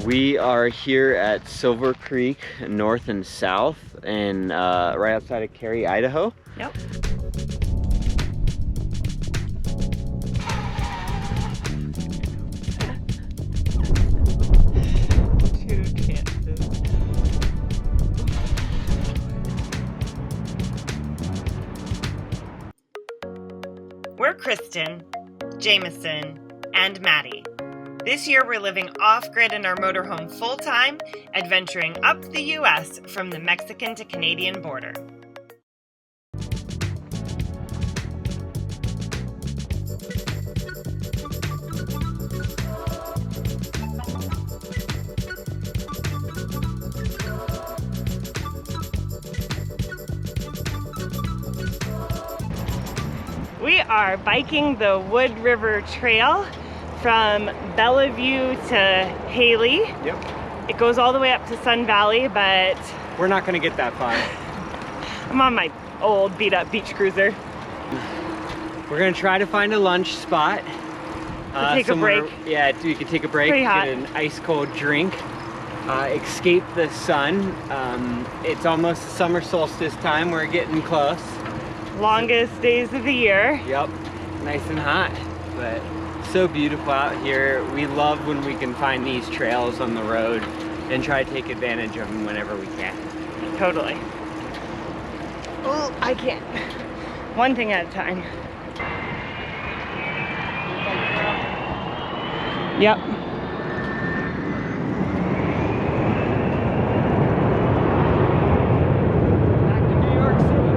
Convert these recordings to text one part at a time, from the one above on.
We are here at Silver Creek North and South and right outside of Cary, Idaho. Yep. Two chances. We're Kristen, Jameson, and Maddie. This year we're living off-grid in our motorhome full-time, adventuring up the U.S. from the Mexican to Canadian border. We are biking the Wood River Trail from Bellevue to Hailey. Yep. It goes all the way up to Sun Valley, but We're not gonna get that far. I'm on my old beat up beach cruiser. We're gonna try to find a lunch spot. Take a break. Yeah, you can take a break, Pretty hot. get an ice cold drink, escape the sun. It's almost summer solstice time, we're getting close. Longest days of the year. Yep, nice and hot, but so beautiful out here. We love when we can find these trails on the road and try to take advantage of them whenever we can. Totally. Oh, I can't. One thing at a time. Yep. Back to New York City.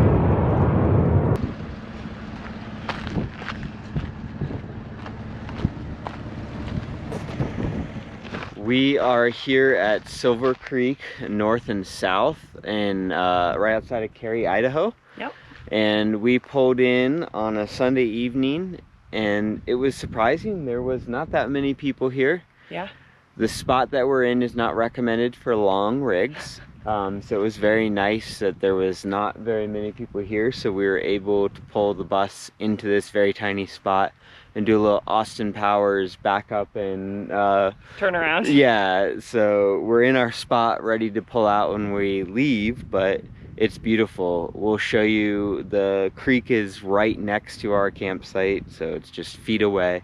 We are here at Silver Creek North and South and right outside of Cary, Idaho. Yep. And we pulled in on a Sunday evening and it was surprising. There was not that many people here. Yeah. The spot that we're in is not recommended for long rigs. So it was very nice that there was not very many people here. So we were able to pull the bus into this very tiny spot and do a little Austin Powers back up and Turn around. yeah, so we're in our spot ready to pull out when we leave, but it's beautiful. We'll show you the creek is right next to our campsite, so it's just feet away.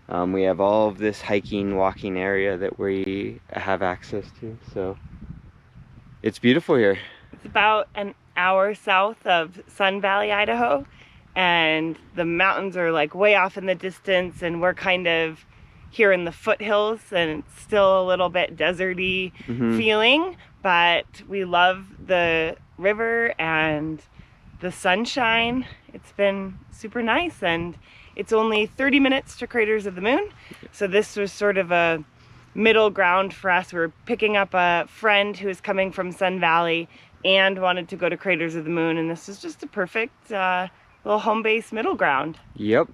We have all of this hiking, walking area that we have access to, so it's beautiful here. It's about an hour south of Sun Valley, Idaho, and the mountains are like way off in the distance, and we're kind of here in the foothills, and it's still a little bit deserty feeling, but we love the river and the sunshine. It's been super nice, and it's only 30 minutes to Craters of the Moon, so this was sort of a middle ground for us. We were picking up a friend who is coming from Sun Valley and wanted to go to Craters of the Moon, and this was just a perfect little home-based middle ground. Yep.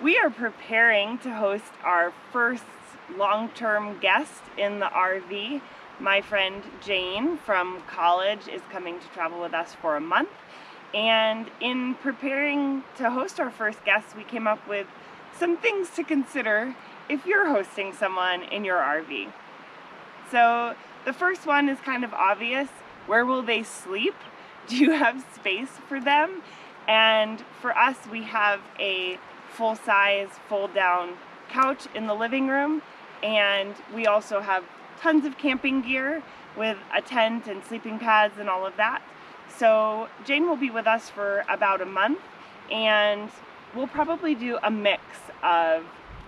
We are preparing to host our first long-term guest in the RV. My friend Jane from college is coming to travel with us for a month, and in preparing to host our first guest, we came up with some things to consider if you're hosting someone in your RV. So the first one is kind of obvious. Where will they sleep? Do you have space for them? And for us, we have a full-size, fold-down couch in the living room, and we also have tons of camping gear with a tent and sleeping pads and all of that. So Jane will be with us for about a month, and we'll probably do a mix of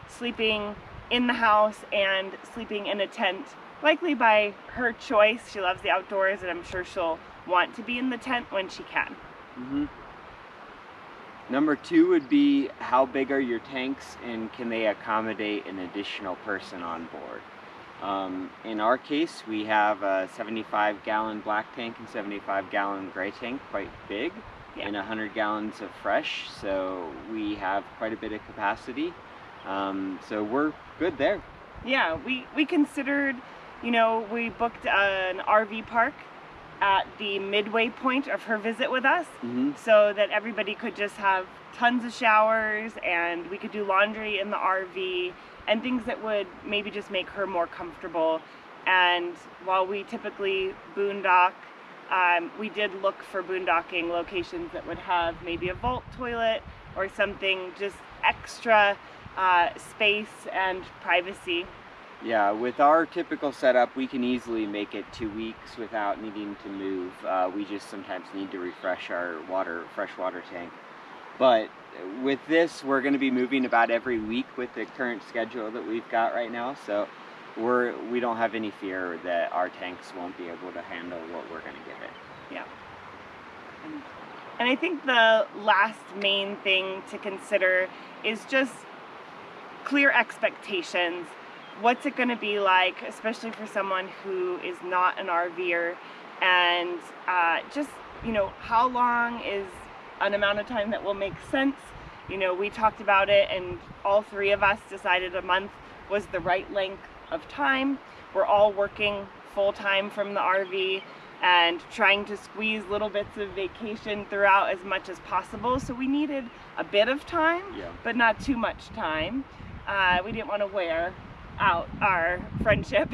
sleeping in the house and sleeping in a tent, likely by her choice. She loves the outdoors, and I'm sure she'll want to be in the tent when she can. Number two would be, how big are your tanks and can they accommodate an additional person on board? In our case, we have a 75-gallon black tank and 75-gallon gray tank, quite big, and 100 gallons of fresh, so we have quite a bit of capacity. So we're good there. Yeah, we considered, you know, we booked an RV park at the midway point of her visit with us, so that everybody could just have tons of showers and we could do laundry in the RV and things that would maybe just make her more comfortable. And while we typically boondock, we did look for boondocking locations that would have maybe a vault toilet or something, just extra space and privacy. Yeah, with our typical setup, we can easily make it 2 weeks without needing to move. We just sometimes need to refresh our freshwater tank. But with this, we're going to be moving about every week with the current schedule that we've got right now. So we don't have any fear that our tanks won't be able to handle what we're going to give it. Yeah. And I think the last main thing to consider is just clear expectations. What's it going to be like, especially for someone who is not an RVer, and just, you know, how long is an amount of time that will make sense. You know, we talked about it and all three of us decided a month was the right length of time. We're all working full-time from the RV and trying to squeeze little bits of vacation throughout as much as possible. So we needed a bit of time, but not too much time. We didn't want to wear out our friendship.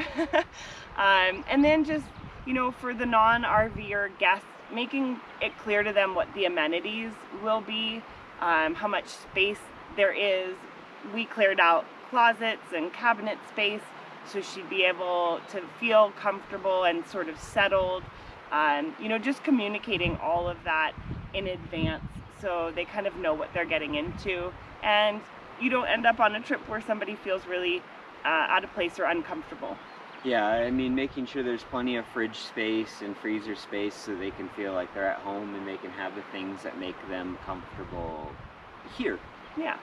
And then just, you know, for the non-RVer guests, making it clear to them what the amenities will be, how much space there is. We cleared out closets and cabinet space so she'd be able to feel comfortable and sort of settled. You know, just communicating all of that in advance so they kind of know what they're getting into, and you don't end up on a trip where somebody feels really out of place or uncomfortable. Yeah, I mean, making sure there's plenty of fridge space and freezer space so they can feel like they're at home and they can have the things that make them comfortable here. Yeah.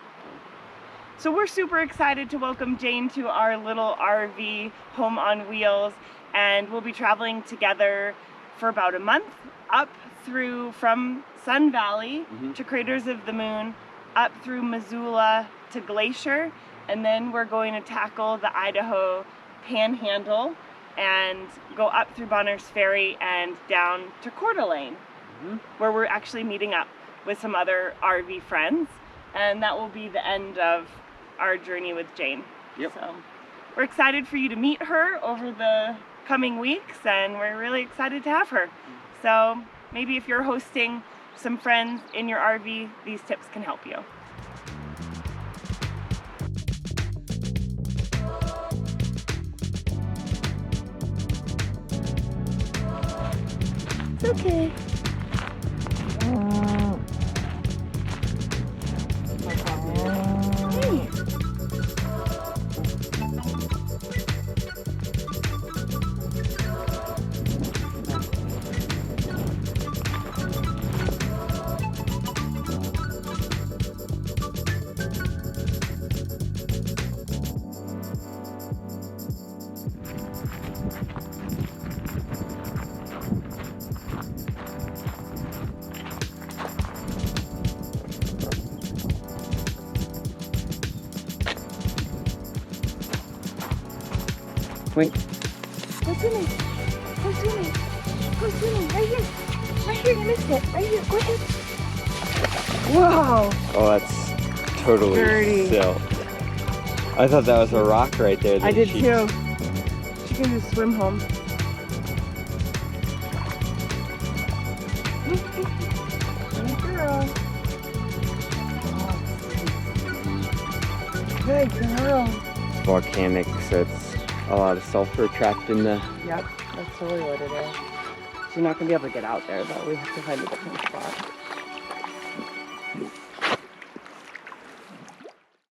So we're super excited to welcome Jane to our little RV home on wheels, and we'll be traveling together for about a month up through from Sun Valley to Craters of the Moon, up through Missoula to Glacier, and then we're going to tackle the Idaho Panhandle and go up through Bonner's Ferry and down to Coeur d'Alene, where we're actually meeting up with some other RV friends, and that will be the end of our journey with Jane. So we're excited for you to meet her over the coming weeks, and we're really excited to have her. So maybe if you're hosting some friends in your RV, these tips can help you. It's okay. Wait. Go swimming. Go swimming. Go swimming. Right here. Right here. You missed it. Right here. Go ahead. Whoa. Oh, that's totally dirty. Silt. I thought that was a rock right there. I did too. She can just swim home. Good girl. Good girl. Volcanic, so it's a lot of sulfur trapped in the... Yep, that's totally what it is. She's not going to be able to get out there, but we have to find a different spot.